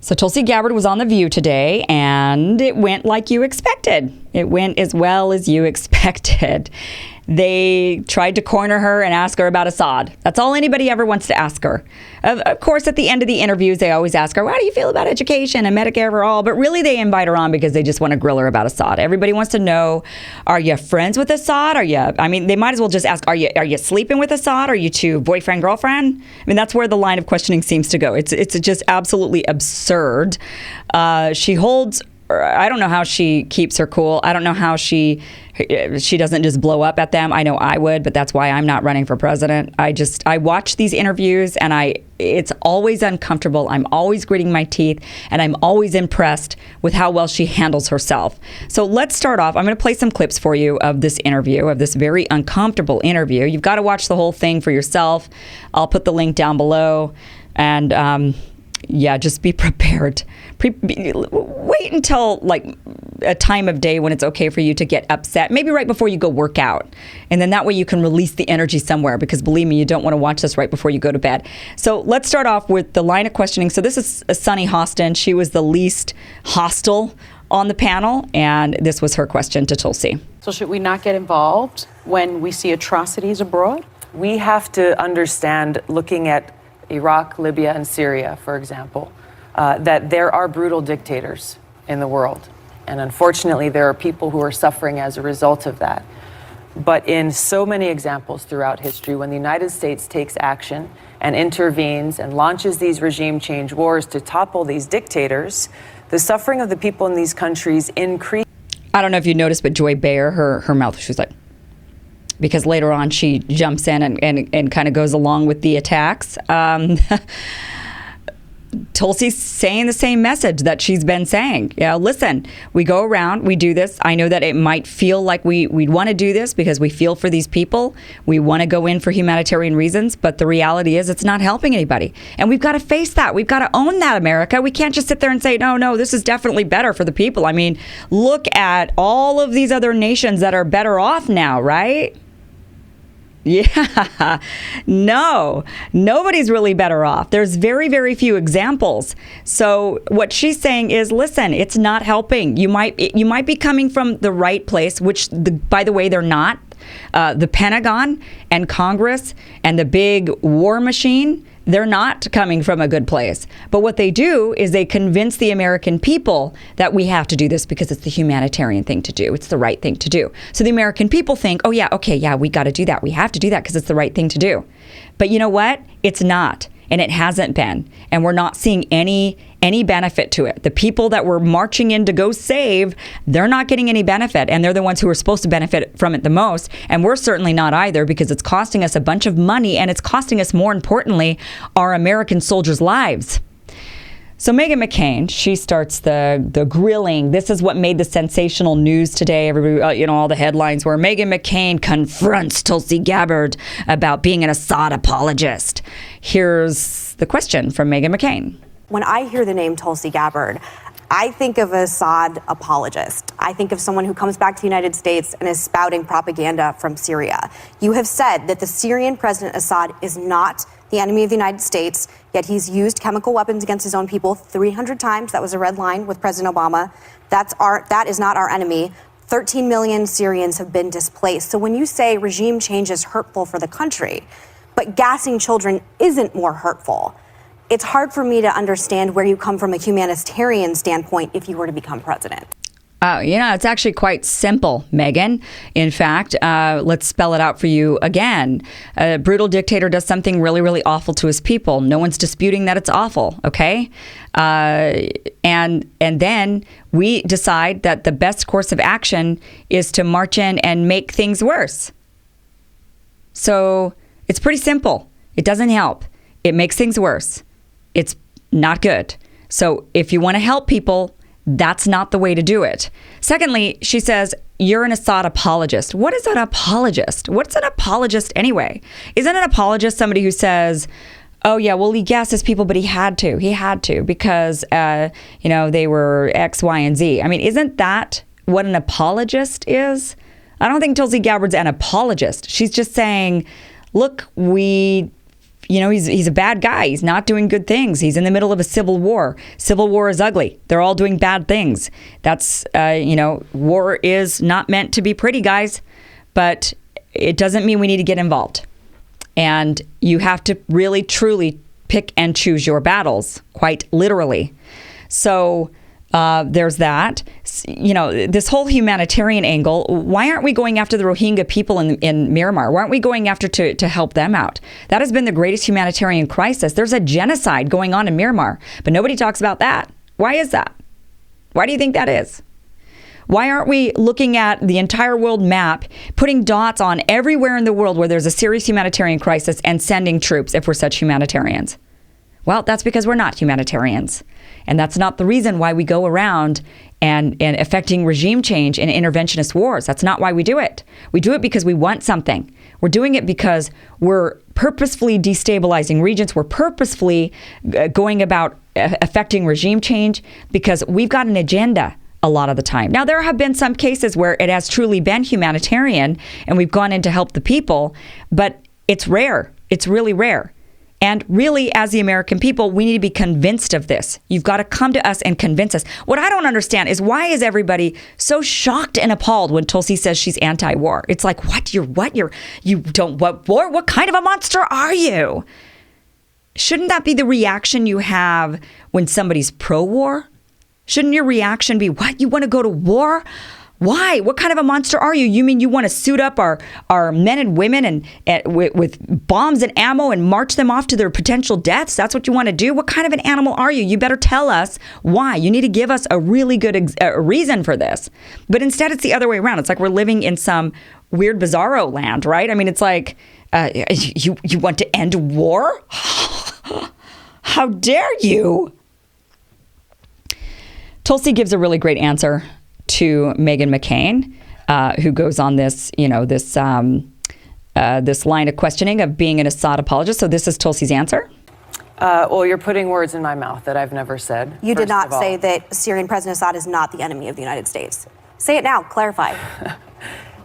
So Tulsi Gabbard was on The View today, and it went like you expected. It went as well as you expected. They tried to corner her and ask her about Assad. That's all anybody ever wants to ask her. Of course, at the end of the interviews, they always ask her, how do you feel about education and Medicare for all? But really, they invite her on because they just want to grill her about Assad. Everybody wants to know, are you friends with Assad? They might as well just ask, are you sleeping with Assad? Are you two boyfriend, girlfriend? I mean, that's where the line of questioning seems to go. It's just absolutely absurd. She holds... I don't know how she keeps her cool. I don't know how she doesn't just blow up at them. I know I would, but that's why I'm not running for president. I watch these interviews and it's always uncomfortable. I'm always gritting my teeth and I'm always impressed with how well she handles herself. So let's start off. I'm going to play some clips for you of this interview, of this very uncomfortable interview. You've got to watch the whole thing for yourself. I'll put the link down below and, just be prepared. Wait until like a time of day when it's okay for you to get upset. Maybe right before you go work out. And then that way you can release the energy somewhere, because believe me, you don't want to watch this right before you go to bed. So let's start off with the line of questioning. So this is Sunny Hostin. She was the least hostile on the panel, and this was her question to Tulsi. So should we not get involved when we see atrocities abroad? We have to understand, looking at Iraq, Libya, and Syria, for example, that there are brutal dictators in the world. And unfortunately, there are people who are suffering as a result of that. But in so many examples throughout history, when the United States takes action and intervenes and launches these regime change wars to topple these dictators, the suffering of the people in these countries increases. I don't know if you noticed, but Joy Behar, her mouth, she was like, because later on she jumps in and kind of goes along with the attacks. Tulsi's saying the same message that she's been saying. Listen, we go around, we do this. I know that it might feel like we'd want to do this because we feel for these people. We want to go in for humanitarian reasons, but the reality is it's not helping anybody. And we've got to face that. We've got to own that, America. We can't just sit there and say, no, this is definitely better for the people. I mean, look at all of these other nations that are better off now, right? Yeah, no, nobody's really better off. There's very, very few examples. So what she's saying is, listen, it's not helping. You might be coming from the right place, which, by the way, they're not. The Pentagon and Congress and the big war machine, they're not coming from a good place. But what they do is they convince the American people that we have to do this because it's the humanitarian thing to do. It's the right thing to do. So the American people think, oh, yeah, okay, yeah, we got to do that. We have to do that because it's the right thing to do. But you know what? It's not. And it hasn't been. And we're not seeing any benefit to it. The people that we're marching in to go save, they're not getting any benefit. And they're the ones who are supposed to benefit from it the most. And we're certainly not either, because it's costing us a bunch of money. And it's costing us, more importantly, our American soldiers' lives. So Meghan McCain, she starts the grilling. This is what made the sensational news today. Everybody, all the headlines were Meghan McCain confronts Tulsi Gabbard about being an Assad apologist. Here's the question from Meghan McCain. When I hear the name Tulsi Gabbard, I think of an Assad apologist. I think of someone who comes back to the United States and is spouting propaganda from Syria. You have said that the Syrian President Assad is not the enemy of the United States, yet he's used chemical weapons against his own people 300 times. That was a red line with President Obama. That is not our enemy. 13 million Syrians have been displaced. So when you say regime change is hurtful for the country, but gassing children isn't more hurtful, it's hard for me to understand where you come from a humanitarian standpoint if you were to become president. It's actually quite simple, Meghan. In fact, let's spell it out for you again. A brutal dictator does something really, really awful to his people. No one's disputing that it's awful, okay? And then we decide that the best course of action is to march in and make things worse. So it's pretty simple. It doesn't help. It makes things worse. It's not good. So if you want to help people, that's not the way to do it. Secondly, she says, you're an Assad apologist. What is an apologist? What's an apologist anyway? Isn't an apologist somebody who says, oh, yeah, well, he gassed his people, but he had to. He had to because, they were X, Y, and Z. I mean, isn't that what an apologist is? I don't think Tulsi Gabbard's an apologist. She's just saying, look, we he's a bad guy. He's not doing good things. He's in the middle of a civil war. Civil war is ugly. They're all doing bad things. That's, war is not meant to be pretty, guys. But it doesn't mean we need to get involved. And you have to really, truly pick and choose your battles, quite literally. So there's that. This whole humanitarian angle, why aren't we going after the Rohingya people in Myanmar? Why aren't we going after to help them out? That has been the greatest humanitarian crisis. There's a genocide going on in Myanmar, but nobody talks about that. Why is that? Why do you think that is? Why aren't we looking at the entire world map, putting dots on everywhere in the world where there's a serious humanitarian crisis and sending troops if we're such humanitarians? Well, that's because we're not humanitarians. And that's not the reason why we go around and affecting regime change in interventionist wars. That's not why we do it. We do it because we want something. We're doing it because we're purposefully destabilizing regions. We're purposefully going about affecting regime change because we've got an agenda a lot of the time. Now, there have been some cases where it has truly been humanitarian and we've gone in to help the people, but it's rare. It's really rare. And really, as the American people, we need to be convinced of this. You've got to come to us and convince us. What I don't understand is why is everybody so shocked and appalled when Tulsi says she's anti-war? It's like, you don't want war? What kind of a monster are you? Shouldn't that be the reaction you have when somebody's pro-war? Shouldn't your reaction be, what, you want to go to war? Why? What kind of a monster are you? You mean you want to suit up our men and women with bombs and ammo and march them off to their potential deaths? That's what you want to do? What kind of an animal are you? You better tell us why. You need to give us a really good reason for this. But instead, it's the other way around. It's like we're living in some weird bizarro land, right? I mean, it's like, you want to end war? How dare you? Tulsi gives a really great answer to Meghan McCain, who goes on this line of questioning of being an Assad apologist. So this is Tulsi's answer. Well, you're putting words in my mouth that I've never said. You did not say that Syrian President Assad is not the enemy of the United States. Say it now. Clarify.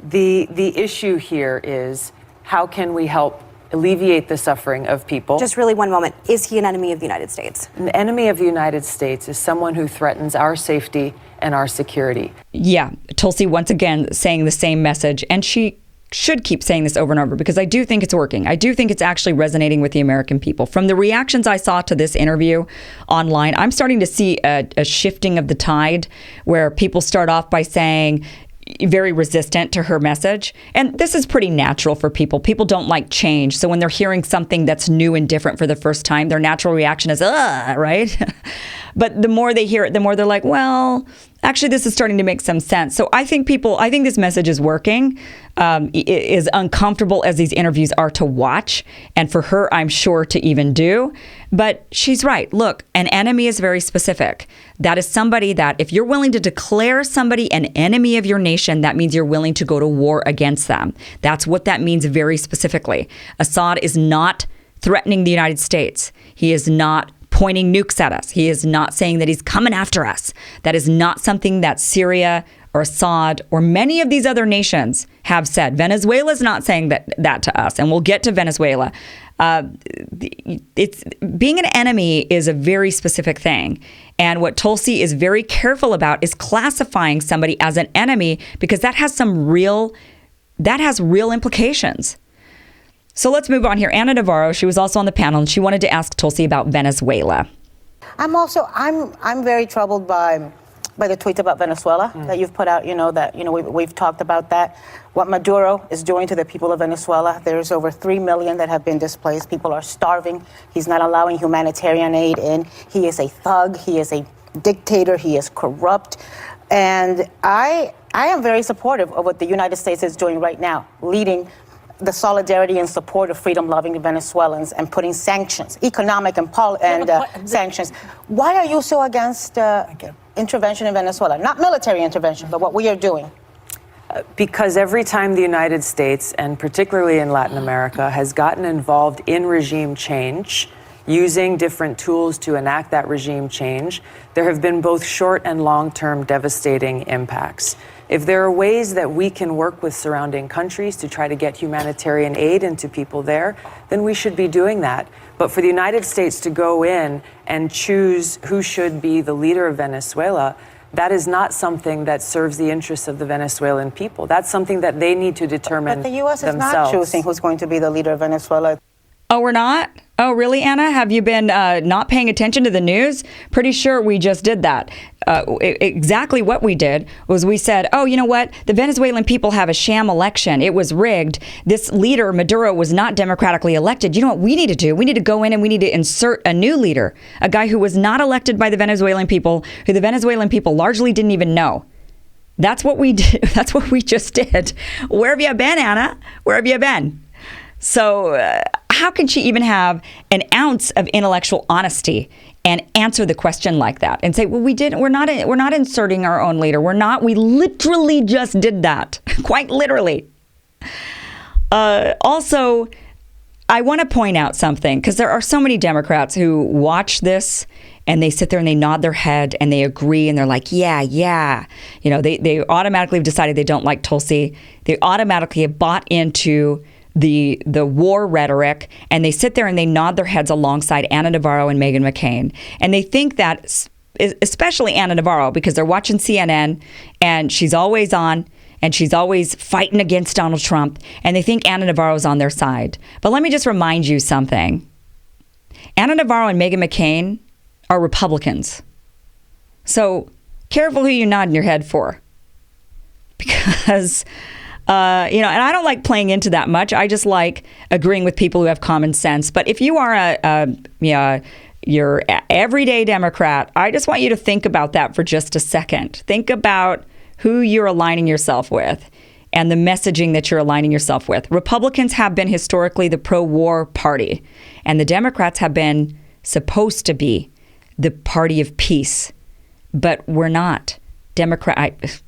The issue here is how can we help alleviate the suffering of people? Just really one moment. Is he an enemy of the United States? An enemy of the United States is someone who threatens our safety and our security. Yeah, Tulsi once again saying the same message, and she should keep saying this over and over because I do think it's working. I do think it's actually resonating with the American people. From the reactions I saw to this interview online, I'm starting to see a shifting of the tide where people start off by saying, very resistant to her message. And this is pretty natural for people. People don't like change. So when they're hearing something that's new and different for the first time, their natural reaction is, right? But the more they hear it, the more they're like, well, actually, this is starting to make some sense. So I think this message is working. As uncomfortable as these interviews are to watch, and for her, I'm sure, to even do. But she's right. Look, an enemy is very specific. That is somebody that if you're willing to declare somebody an enemy of your nation, that means you're willing to go to war against them. That's what that means very specifically. Assad is not threatening the United States. He is not pointing nukes at us. He is not saying that he's coming after us. That is not something that Syria or Assad or many of these other nations have said. Venezuela is not saying that to us, and we'll get to Venezuela. It's being an enemy is a very specific thing, and what Tulsi is very careful about is classifying somebody as an enemy because that has real implications. So let's move on here. Anna Navarro, she was also on the panel, and she wanted to ask Tulsi about Venezuela. I'm very troubled by the tweets about Venezuela that you've put out. We've talked about that. What Maduro is doing to the people of Venezuela. There's over 3 million that have been displaced. People are starving. He's not allowing humanitarian aid in. He is a thug. He is a dictator. He is corrupt. And I am very supportive of what the United States is doing right now, leading the solidarity and support of freedom-loving Venezuelans and putting sanctions, economic and sanctions. Why are you so against intervention in Venezuela? Not military intervention, but what we are doing. Because every time the United States, and particularly in Latin America, has gotten involved in regime change, using different tools to enact that regime change, there have been both short and long-term devastating impacts. If there are ways that we can work with surrounding countries to try to get humanitarian aid into people there, then we should be doing that. But for the United States to go in and choose who should be the leader of Venezuela, that is not something that serves the interests of the Venezuelan people. That's something that they need to determine But the U.S. is themselves. not choosing who's going to be the leader of Venezuela. Oh, we're not? Oh, really, Anna? Have you been not paying attention to the news? Pretty sure we just did that. Exactly what we did was we said, oh, you know what? The Venezuelan people have a sham election. It was rigged. This leader, Maduro, was not democratically elected. You know what we need to do? We need to go in and we need to insert a new leader, a guy who was not elected by the Venezuelan people, who the Venezuelan people largely didn't even know. That's what we did. That's what we just did. Where have you been, Anna? Where have you been? So how can she even have an ounce of intellectual honesty and answer the question like that and say, well, we're not inserting our own leader. We literally just did that. Quite literally. Also, I want to point out something, because there are so many Democrats who watch this and they sit there and they nod their head and they agree and they're like, yeah. You know, they automatically have decided they don't like Tulsi. They automatically have bought into the war rhetoric, and they sit there and they nod their heads alongside Ana Navarro and Meghan McCain. And they think that, especially Ana Navarro, because they're watching CNN and she's always on and she's always fighting against Donald Trump, and they think Ana Navarro's on their side. But let me just remind you something. Ana Navarro and Meghan McCain are Republicans. So careful who you're nodding your head for. Because and I don't like playing into that much. I just like agreeing with people who have common sense. But if you are your everyday Democrat, I just want you to think about that for just a second. Think about who you're aligning yourself with and the messaging that you're aligning yourself with. Republicans have been historically the pro-war party, and the Democrats have been supposed to be the party of peace, but we're not. Democrats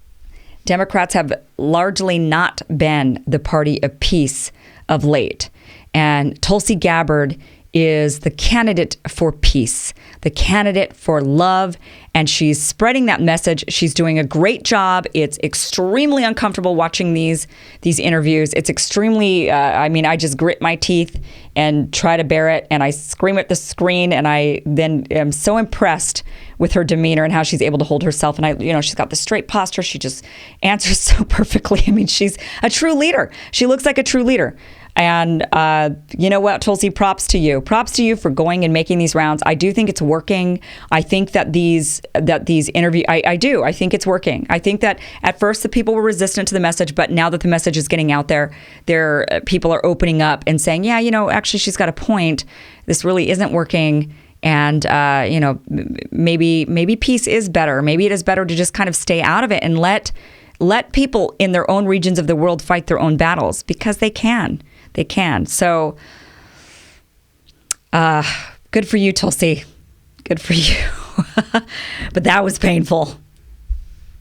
have largely not been the party of peace of late. And Tulsi Gabbard is the candidate for peace, the candidate for love, and she's spreading that message. She's doing a great job. It's extremely uncomfortable watching these interviews. It's extremely, I just grit my teeth and try to bear it, and I scream at the screen, and I then am so impressed with her demeanor and how she's able to hold herself. And she's got the straight posture. She just answers so perfectly. I mean, she's a true leader. She looks like a true leader. And you know what, Tulsi, props to you. Props to you for going and making these rounds. I do think it's working. I think that these interviews, I do. I think it's working. I think that at first the people were resistant to the message, but now that the message is getting out there, people are opening up and saying, yeah, actually she's got a point. This really isn't working. And, maybe peace is better. Maybe it is better to just kind of stay out of it and let people in their own regions of the world fight their own battles, because they can. They can. So good for you, Tulsi. Good for you. But that was painful.